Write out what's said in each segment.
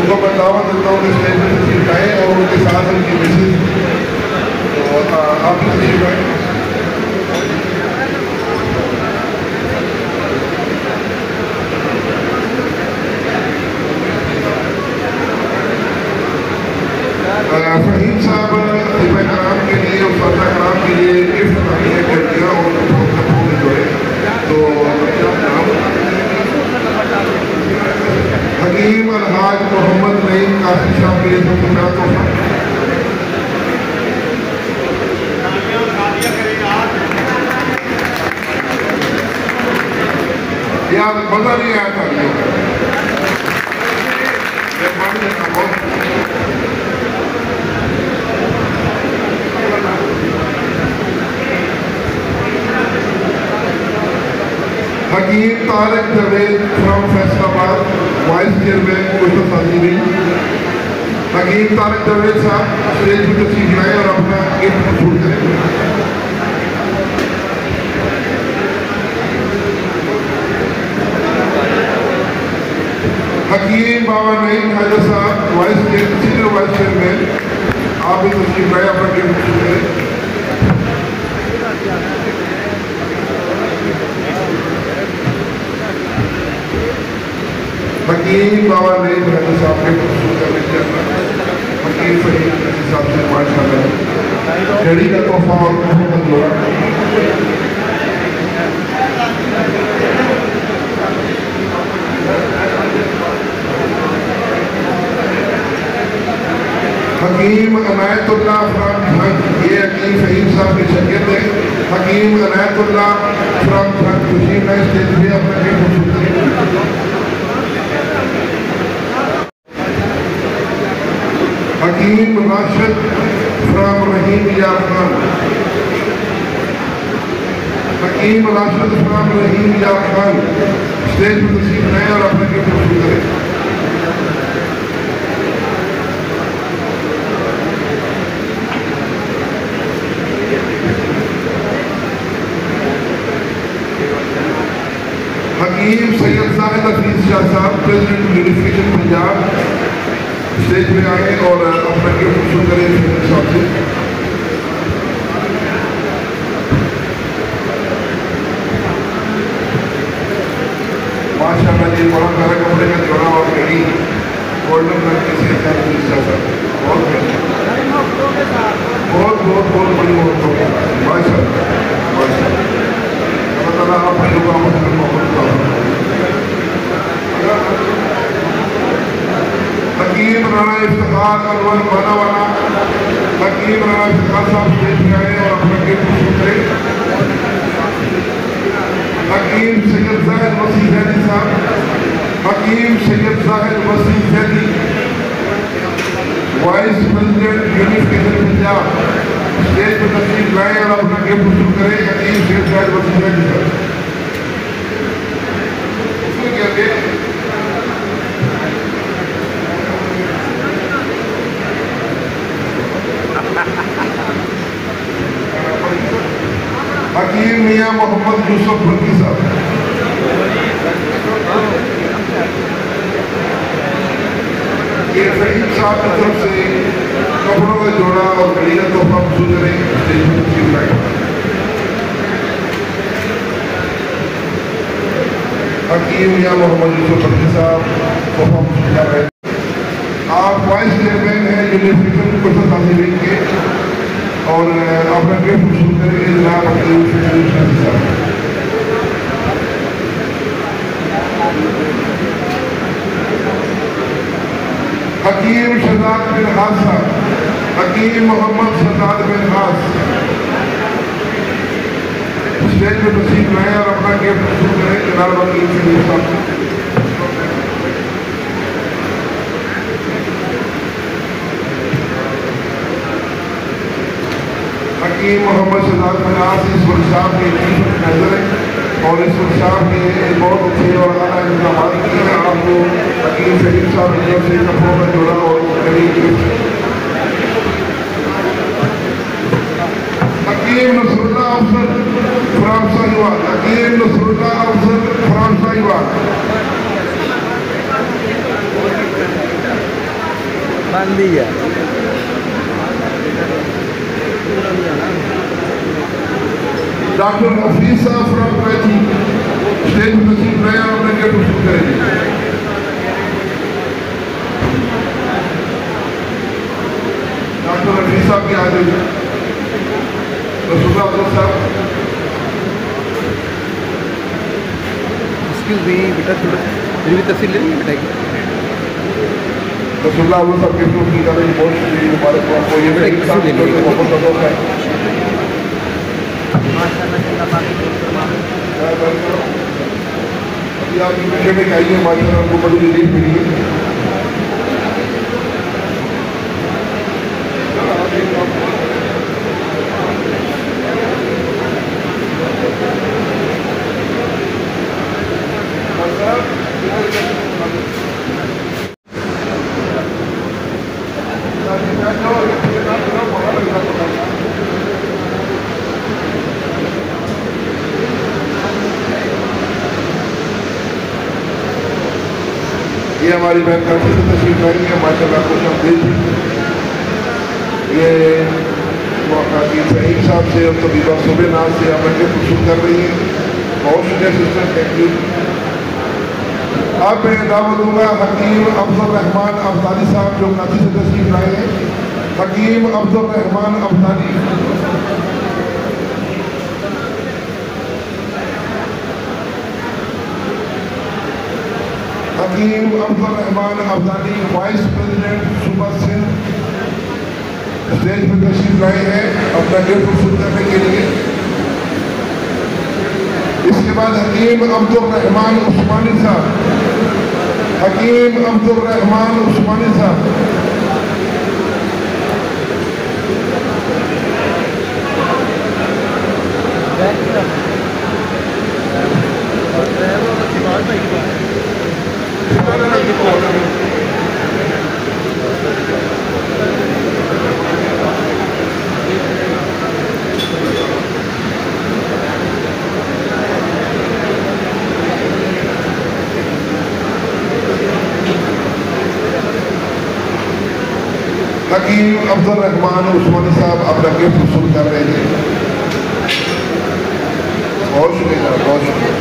उनको मैं दावत देता हूँ कि स्टेज पर तशरीफ लाएँ और उनके साथ उनकी मिसेज आप भी तशरीफ लाएँ। फहीम साहब तिबा कराम के लिए और फतह कराम के लिए गिफ्ट मुहैया कर दिया और जो है तो हकीम अलहाज मोहम्मद नईम कासिम साहब के लिए तो यार मजा नहीं आया था Hakim Tariq Javed from Faisalabad vice chairman Kushal साजिबी। हकीम तारिक जावेद साहब स्टेज पर तशरीफ लाएं और अपना गिफ्ट वसूल करें। हकीम बाबा नईम खाजा साहब सीनियर वाइस चेयरमैन, आप भी तशरीफ लाएं अपना गिफ्ट वसूल करें। हकीम बाबा नईम खाजा साहब के वसूल करने के हकीम फहीम साहब से माशाअल्लाह घड़ी का तोहफा और मोहब्बत जोड़ा। हकीम अनायतुल्लाह फ्रॉम धन, ये हकीम फहीम साहब के शकील है। हकीम अनायतुल्लाह फ्रॉम धन खुशी में स्टेज पे अपना गिफ्ट वसूल करें। हकीम राशिद फ्रॉम रहीम यार खान। हकीम राशिद फ्रॉम रहीम यार खान स्टेज पर तशरीफ लाएं और अपना गिफ्ट वसूल करें। हकीम सैयद साहिद हफीज शाह साहब प्रेसिडेंट यूनिफिकेशन पंजाब स्टेज पे आए और अपना गिफ्ट वसूल करें साहब से। माशाअल्लाह जी बड़ा प्यारा कपड़े का जोड़ा और घड़ी गोल्डन रंग के से बहुत बहुत बहुत बड़ी मोहब्बत माशाअल्लाह माशाअल्लाह। अल्लाह ताला आप भाइयों को मोहब्बत का। हकीम राणा इफ्तिखार अनवर बानावाला। हकीम राणा इफ्तिखार साहब स्टेज पे आए और अपना गिफ्ट वसूल करें। हकीम सैयद जाहिद वसी जैदी साहब। हकीम सैयद जाहिद वसी Zaidi vice president unification Punjab stage पर तशरीफ लाएं और अपना गिफ्ट वसूल करें। हकीम सैयद जाहिद वसी जैदी साहब हकीम मियाँ मोहम्मद यूसुफ बल्की साहब। ये फहीम साहब की तरफ से कपड़ों का जोड़ा और घड़ी का तोहफा वसूल करें। हकीम मियाँ मोहम्मद यूसुफ बल्की साहब तोहफा वसूल कर रहे हैं। आप वाइस चेयरमैन हैं यूनिफिकेशन कुशल साजिबी के और अपना गिफ्ट वसूल करेंगे जनाब हकीम साहब। हकीम शहजाद बिन खास साहब। हकीम मोहम्मद शहजाद बिन खास स्टेज पर तशरीफ लाएं और अपना गिफ्ट वसूल करें जनाब हकीम साहब से। हकीम मोहम्मद शहजाद मनास इस वर्कशॉप के नजर है और इस वर्कशॉप के बहुत अच्छे और आला इंतजाम किए हैं। आपको हकीम फहीम साहब की तरफ से कपड़ों का जोड़ा और हकीम नसरुल्लाह अफसर फ्राम साहिवाल। हकीम नसरुल्लाह अफसर फ्राम साहिवाल बांधी है। डॉक्टर हफीज साहब फ्रॉम कराची स्टेज में तशरीफ लाए और अपने गिफ्ट वसूल करेंगे। डॉक्टर हफीज साहब की हाजिर रसूल अब्दुल साहब। एक्सक्यूज मी बेटा, थोड़ा मेरी भी तस्वीर लेनी है बेटा की। रसूल अब्दुल साहब गिफ्ट वसूल कर रहे हैं। बहुत शुक्रिया मुबारक आपको। ये मोहम्मद सदोक है। अभी आप पीछे में आइए, माशाल्लाह आपको बड़ी रिलीफ मिली है। ये हमारी बहन काफी से तशरीफ लाई है, माशाल्लाह खुश आमदीद। ये सईद साहब से और तबीबा सुबह नाज से अपना गिफ्ट वसूल कर रही है। बहुत शुक्रिया सिस्टर, थैंक यू। अब मैं दावत दूंगा हकीम अफजल रहमान अब्दाली साहब जो कराची से तशरीफ लाए हैं। हकीम अफजल रहमान अब्दाली। हकीम अफजल रहमान अब्दाली वाइस प्रेसिडेंट सूबा सिंध स्टेज पर तशरीफ लाए हैं अपना गिफ्ट वसूल करने के लिए। इसके बाद हकीम अब्दुल रहमान उस्मानी साहब। हकीम अब्दुल रहमान उस्मानी साहब। हकीम अब्दुल रहमान उस्मानी साहब अपना गिफ्ट वसूल कर रहे हैं। बहुत शुक्रिया, बहुत शुक्रिया।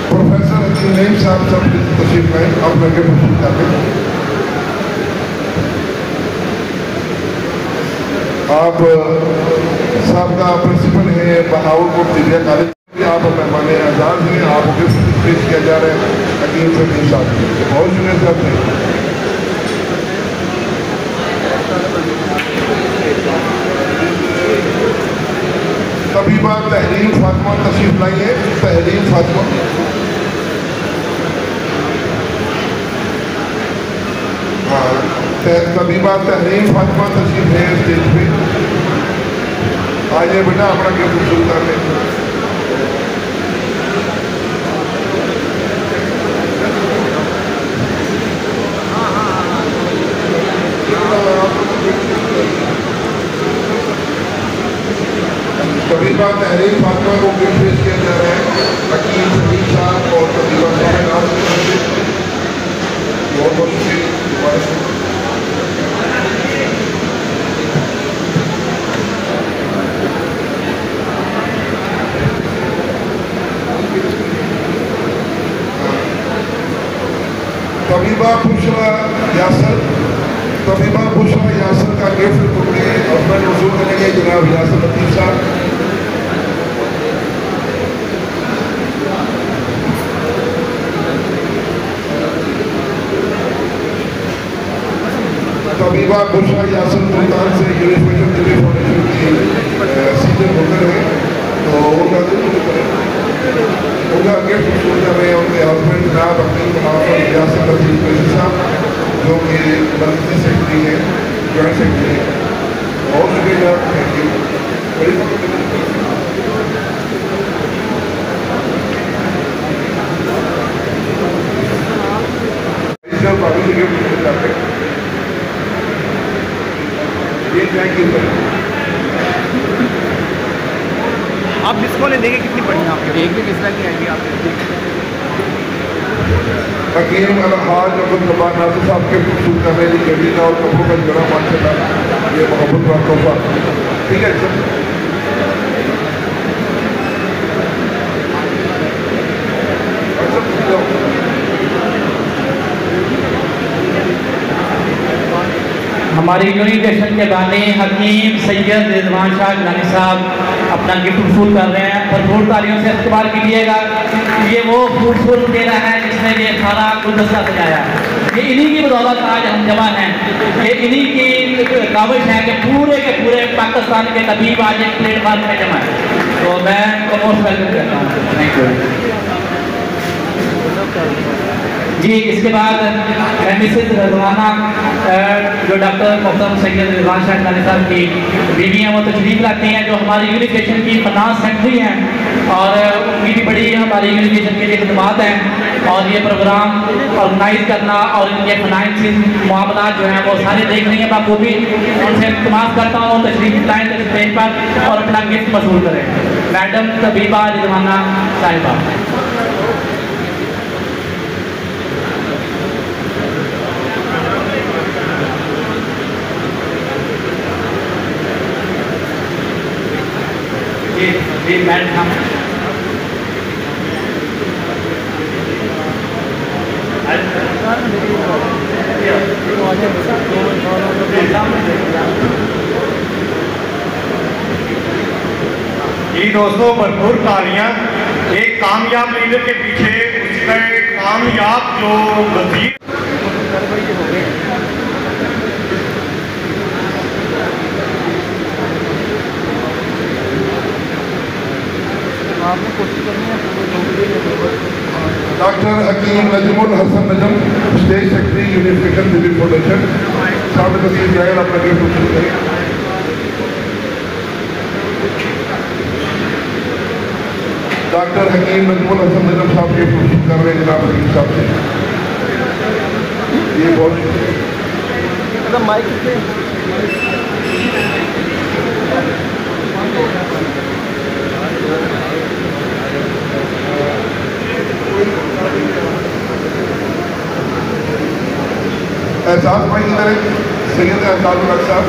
प्रोफेसर हकीम नईम साहब सब तशरीफ लाए अपना गिफ्ट वसूल कर रहे हैं। आप सबका प्रिंसिपल है बहावलपुर दिव्या कॉलेज। आप मेहमान एजाज हैं, आपको गिफ्ट पेश किया जा रहा है हकीम सलीम साहब। बहुत शुक्रिया साहब। तबीबा तहरीन फातिमा तशरीफ लाई है। तहरीन फातिमा। हाँ, तबीबा तहरीन फातिमा तशरीफ है स्टेज पे। आज बेटा अपना गिफ्ट वसूल कर लें। तबीबा तहरीर फातिमा को गिफ्ट पेश किया जा रहा है हकीम सलीम साहब और तबीबा बहुत बहुत शुक्रिया। तबीबा बुशरा यासर। तबीबा बुशरा यासर का गिफ्ट अपने हस्बैंड वसूल करेंगे जनाब यासर लतीफ साहब। तबीबा बुशरा यासर मुल्तान से यूनिवर्सिटी दिल्ली फाउंडेशन की सीनियर होल्डर है, तो उनका गिफ्ट वसूल कर रहे हैं उनके हस्बैंड जनाब अब्दुल यासर लतीफ साहब जो कि मर्कजी सेक्रेटरी है, जॉइंट सेक्रेटरी है। बहुत शुक्रिया, थैंक यू। Thank you. आप डिस्को ले देंगे कितनी पड़ी है आपके एक भी मिसरा नहीं आएगी आप हकीम अलहाज अब्दुल जब्बार नासिर साहब के खूबसूरत करने की गरीना और कपड़ों का जोड़ा माशाल्लाह ये मोहब्बत का तोहफा। ठीक है सर। हमारी यूनिटेशन के बानी हकीम सैयद रिजवान शाह गिलानी साहब अपना गिफ्ट वसूल कर रहे हैं। भरपूर तालियों से इस्तेमाल कीजिएगा। ये वो खूबसूरत डेरा है जिसने ये सारा गुलदस्ता सजाया है। ये इन्हीं की बदौलत आज हम जमा हैं। ये इन्हीं की काविश है कि पूरे के पूरे पाकिस्तान के तबीब आज एक प्लेटफार्म में जमा है। तो मैं उनको मोस्ट वेलकम करता हूँ। थैंक यू जी। इसके बाद मिसेज रजवाना जो डॉक्टर मोहतरम सैयद रिजवान शाह गिलानी साहब की बीवी हैं वो तशरीफ लाती हैं, जो हमारी यूनिफिकेशन की फाइनेंस सेक्रेटरी हैं और उनकी भी बड़ी हमारी यूनिफिकेशन के लिए खिदमात हैं। और ये प्रोग्राम ऑर्गेनाइज करना और इनके फाइनेंशियल मामला जो हैं वो सारे देख रही हैं बाखूबी। उनसे इल्तिमास करता हूँ तशरीफ लाएँ स्टेज पर और अपना गिफ्ट वसूल करें। मैडम तबीबा रिजवाना साहिबा। जी मैडम जी दोस्तों, भरपूर तालियां। एक कामयाब लीडर के पीछे उसका कामयाब जो वजीर आपने कोशिश करनी है। Doctor Hakim Najmul Hasan Najam state secretary unification civil foundation सामने तस्वीर जाएगा अपना गिफ्ट वसूल करें। डॉक्टर हकीम नजमुल हसन नजम साहब गिफ्ट वसूल कर रहे हैं जनाब हकीम साहब से। ये बहुत माइक एहसास भाई इधर सैयद एहसास साहब